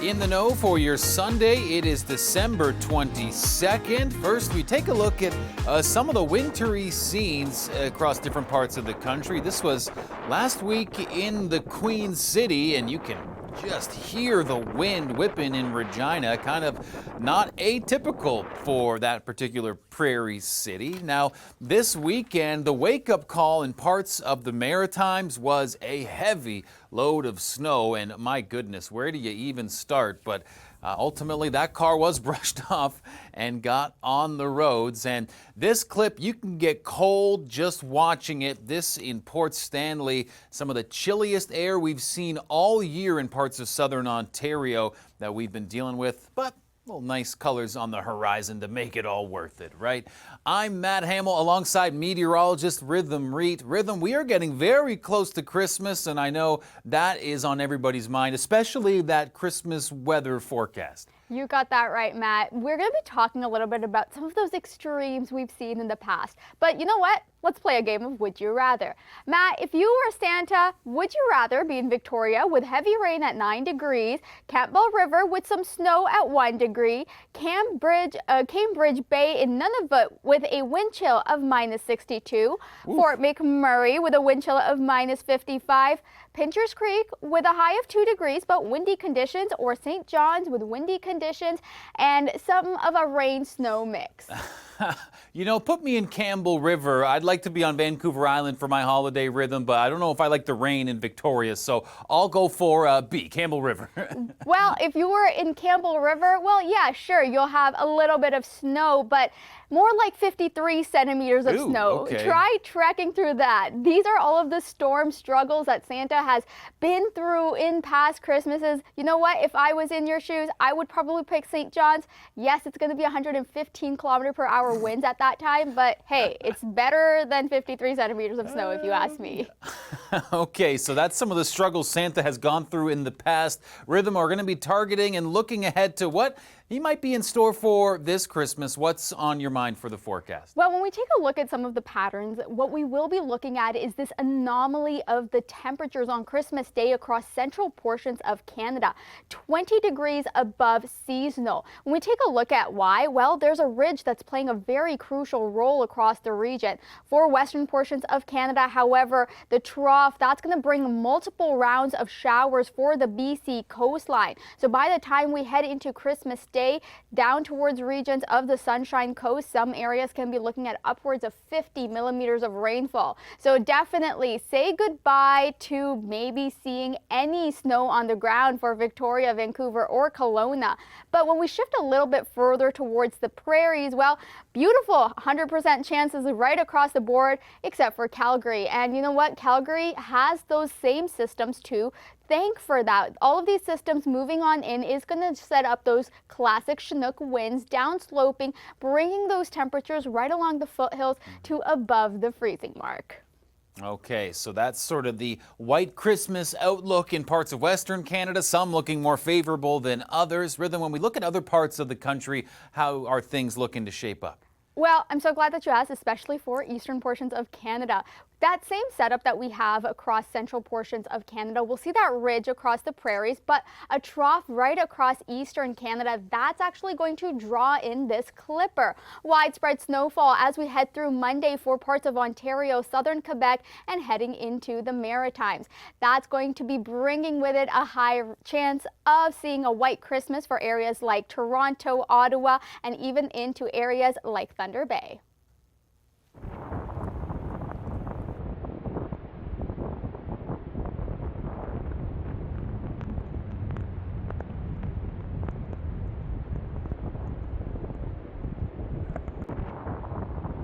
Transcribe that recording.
In the know for your Sunday, it is December 22nd. First, we take a look at some of the wintry scenes across different parts of the country. This was last week in the Queen City, and you can just hear the wind whipping in Regina, kind of not atypical for that particular prairie city. Now, this weekend, the wake-up call in parts of the Maritimes was a heavy load of snow, and my goodness, where do you even start? But ultimately, that car was brushed off and got on the roads. And this clip, you can get cold just watching it. This in Port Stanley, some of the chilliest air we've seen all year in parts of southern Ontario that we've been dealing with. But well, nice colors on the horizon to make it all worth it, right? I'm Matt Hamel alongside meteorologist Rhythm Reet. Rhythm, we are getting very close to Christmas, and I know that is on everybody's mind, especially that Christmas weather forecast. You got that right, Matt. We're going to be talking a little bit about some of those extremes we've seen in the past. But you know what? Let's play a game of Would You Rather. Matt, if you were Santa, would you rather be in Victoria with heavy rain at 9 degrees, Campbell River with some snow at 1 degree, Cambridge Bay in Nunavut with a wind chill of -62, Oof. Fort McMurray with a wind chill of -55, Pinchers Creek with a high of 2 degrees but windy conditions, or St. John's with windy conditions and some of a rain-snow mix. You know, put me in Campbell River. I'd like to be on Vancouver Island for my holiday, Rhythm, but I don't know if I like the rain in Victoria, so I'll go for B, Campbell River. Well, if you were in Campbell River, well, yeah, sure, you'll have a little bit of snow, but more like 53 centimeters of snow. Okay. Try trekking through that. These are all of the storm struggles that Santa has been through in past Christmases. You know what? If I was in your shoes, I would probably pick St. John's. Yes, it's going to be 115 kilometer per hour winds at that time, but hey, it's better than 53 centimeters of snow if you ask me. Okay, so that's some of the struggles Santa has gone through in the past. Rhythm, are going to be targeting and looking ahead to what he might be in store for this Christmas. What's on your mind for the forecast? Well, when we take a look at some of the patterns, what we will be looking at is this anomaly of the temperatures on Christmas Day across central portions of Canada, 20 degrees above seasonal. When we take a look at why, well, there's a ridge that's playing a very crucial role across the region. For western portions of Canada, however, the trough, that's going to bring multiple rounds of showers for the BC coastline. So by the time we head into Christmas Day, down towards regions of the Sunshine Coast, some areas can be looking at upwards of 50 millimeters of rainfall. So definitely say goodbye to maybe seeing any snow on the ground for Victoria, Vancouver, or Kelowna. But when we shift a little bit further towards the prairies, well, beautiful 100% chances right across the board, except for Calgary. And you know what? Calgary has those same systems too. Thank for that. All of these systems moving on in is going to set up those classic Chinook winds downsloping, bringing those temperatures right along the foothills to above the freezing mark. Okay, so that's sort of the white Christmas outlook in parts of Western Canada, some looking more favorable than others. Rhythm, when we look at other parts of the country, how are things looking to shape up? Well, I'm so glad that you asked, especially for eastern portions of Canada. That same setup that we have across central portions of Canada, we'll see that ridge across the prairies, but a trough right across eastern Canada, that's actually going to draw in this clipper. Widespread snowfall as we head through Monday for parts of Ontario, southern Quebec, and heading into the Maritimes. That's going to be bringing with it a high chance of seeing a white Christmas for areas like Toronto, Ottawa, and even into areas like Thunder Bay.